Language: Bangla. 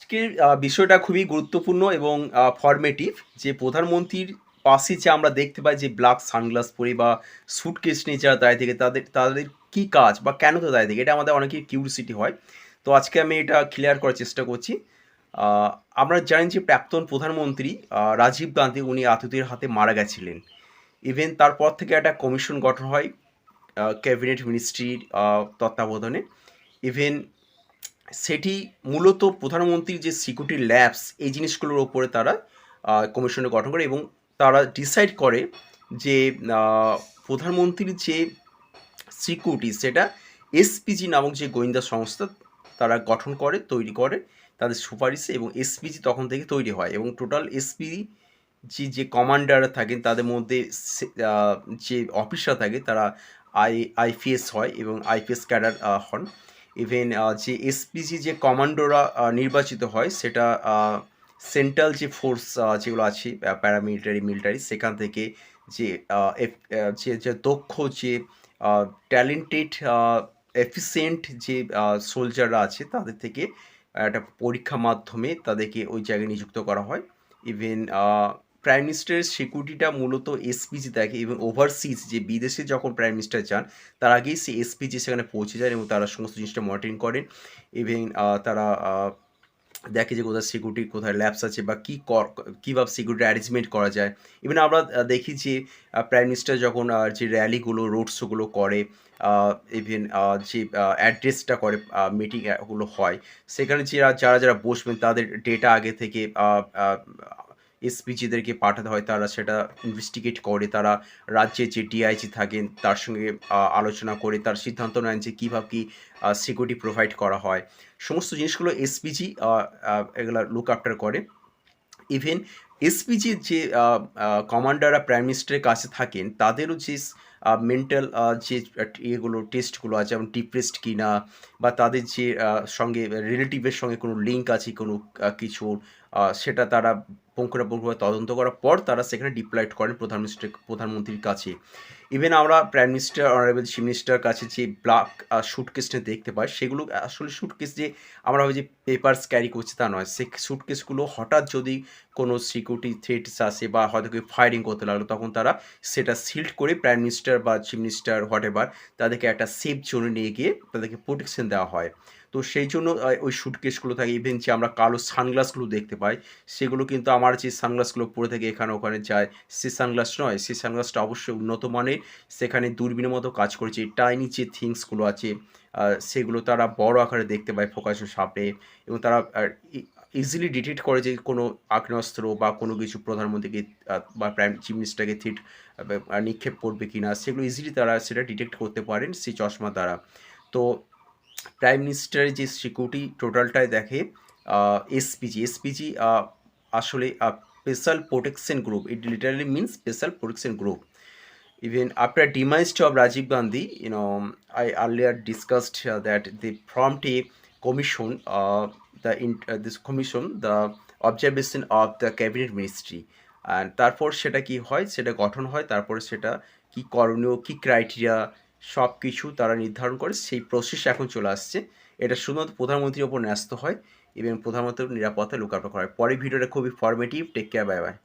আজকের বিষয়টা খুবই গুরুত্বপূর্ণ এবং ফরমেটিভ যে প্রধানমন্ত্রীর পাশে যে আমরা দেখতে পাই যে ব্ল্যাক সানগ্লাস পরে বা স্যুটকেস নিয়ে যারা দাঁড়িয়ে থাকে তাদের কী কাজ বা কেন তো দাঁড়িয়ে থাকে? এটা আমাদের অনেকের কিউরিওসিটি হয়। তো আজকে আমি এটা ক্লিয়ার করার চেষ্টা করছি। আ আমরা জানি যে প্রাক্তন প্রধানমন্ত্রী রাজীব গান্ধী উনি আততায়ীর হাতে মারা গেছিলেন। ইভেন তারপর থেকে একটা কমিশন গঠন হয় ক্যাবিনেট মিনিস্ট্রির তত্ত্বাবধানে। ইভেন সেটি মূলত প্রধানমন্ত্রীর যে সিকিউরিটি ল্যাবস এই জিনিসগুলোর ওপরে তারা কমিশনে গঠন করে এবং তারা ডিসাইড করে যে আ প্রধানমন্ত্রীর যে সিকিউরিটি সেটা এসপিজি নামক যে গোয়েন্দা সংস্থা তারা গঠন করে, তৈরি করে তাদের সুপারিশে এবং এসপিজি তখন থেকে তৈরি হয় এবং টোটাল এসপিজি যে কমান্ডাররা থাকেন তাদের মধ্যে আ যে অফিসার থাকে তারা আইপিএস হয় এবং আইপিএস ক্যাডার হন। ইভেন যে এসপিজি যে কমান্ডোরা নির্বাচিত হয় সেটা সেন্ট্রাল যে ফোর্স যেগুলো আছে প্যারামিলিটারি, মিলিটারি সেখান থেকে যে আ এফ যে দক্ষ যে ট্যালেন্টেড এফিসিয়েন্ট যে সোলজাররা আছে তাদের থেকে একটা পরীক্ষা মাধ্যমে তাদেরকে ওই জায়গায় নিযুক্ত করা হয়। ইভেন প্রাইম মিনিস্টারের সিকিউরিটিটা মূলত এসপিজি দেখে এবং ওভারসিজ যে বিদেশে যখন প্রাইম মিনিস্টার যান তার আগেই সেই এসপিজি সেখানে পৌঁছে যায় এবং তারা সমস্ত জিনিসটা মনিটরিং করেন। ইভেন তারা দেখে যে কোথায় সিকিউরিটি কোথায় ল্যাপস আছে বা কীভাবে সিকিউরিটি অ্যারেঞ্জমেন্ট করা যায়। ইভেন আমরা দেখি যে প্রাইম মিনিস্টার যখন যে র্যালিগুলো, রোড শোগুলো করে, আ ইভেন যে অ্যাড্রেসটা করে মিটিং গুলো হয়, সেখানে যারা বসবেন তাদের ডেটা আগে থেকে আ আ এসপিজিদেরকে পাঠাতে হয়। তারা সেটা ইনভেস্টিগেট করে। তারা রাজ্যের যে ডিআইজি থাকেন তার সঙ্গে আলোচনা করে তারা সিদ্ধান্ত নেন যে কীভাবে কি সিকিউরিটি প্রোভাইড করা হয়। সমস্ত জিনিসগুলো এসপিজি আ আ এগুলা লুক আফটার করে। ইভেন এসপিজির যে আ আ কমান্ডাররা প্রাইম মিনিস্টারের কাছে থাকেন, তাদেরও যে মেন্টাল যে ইয়েগুলো টেস্টগুলো আছে যেমন ডিপ্রেসড কিনা বা তাদের যে সঙ্গে রিলেটিভের সঙ্গে কোনো লিঙ্ক আছে কোনো কিছু সেটা তারা পুঙ্খানুপুঙ্খভাবে তদন্ত করার পর তারা সেখানে ডিপ্লয়েড করেন প্রধানমন্ত্রীর কাছে। ইভেন আমরা প্রাইম মিনিস্টার, অনারেবল চিফ মিনিস্টারের কাছে যে ব্ল্যাক স্যুটকেসটা দেখতে পাই, সেগুলো আসলে স্যুটকেস যে আমরা ভাবি যে পেপারস ক্যারি করছে তা নয়। স্যুটকেসগুলো হঠাৎ যদি কোনো সিকিউরিটি থ্রেটস আসে বা হয়তো কেউ ফায়ারিং করতে লাগলো, তখন তারা সেটা সিল্ড করে প্রাইম মিনিস্টার বা চিফ মিনিস্টার হোয়াটএভার তাদেরকে একটা সেফ জোনে নিয়ে গিয়ে তাদেরকে প্রোটেকশন দেওয়া হয়। তো সেই জন্য ওই স্যুটকেসগুলো থাকে। ইভেন যে আমরা কালো সানগ্লাসগুলো দেখতে পাই, সেগুলো কিন্তু আমার যে সানগ্লাসগুলো পরে থেকে এখানে ওখানে যায়, সে সানগ্লাস নয়। সেই সানগ্লাসটা অবশ্যই উন্নত মানের। সেখানে দূরবীনের মতো কাজ করে যে টাইনি যে থিংসগুলো আছে, সেগুলো তারা বড় আকারে দেখতে পায় ফোকাসের সামনে এবং তারা ইজিলি ডিটেক্ট করে যে কোনো আগ্নেয়াস্ত্র বা কোনো কিছু প্রধানমন্ত্রীকে বা প্রাইম চিফ মিনিস্টারকে নিক্ষেপ করবে কিনা সেগুলো ইজিলি তারা সেটা ডিটেক্ট করতে পারেন সেই চশমার দ্বারা। তো প্রাইম মিনিস্টারের যে সিকিউরিটি টোটালটাই দেখে এসপিজি। এসপিজি আসলে special protection group. It literally means special protection group. Even after demise of Rajiv Gandhi, I earlier discussed that they formed a commission, this commission, the observation of the cabinet ministry, and তারপর সেটা কি হয়, সেটা গঠন হয়, তারপরে সেটা কি করণীয়, কি ক্রাইটেরিয়া সব কিছু তারা নির্ধারণ করে। সেই প্রসেস এখন চলে আসছে। এটা শুধুমাত্র প্রধানমন্ত্রীর ওপর ন্যস্ত হয় এবং প্রধানমন্ত্রীর নিরাপত্তা লুক আউট করা হয়। পরের ভিডিওটা খুবই formative. Take care, bye by.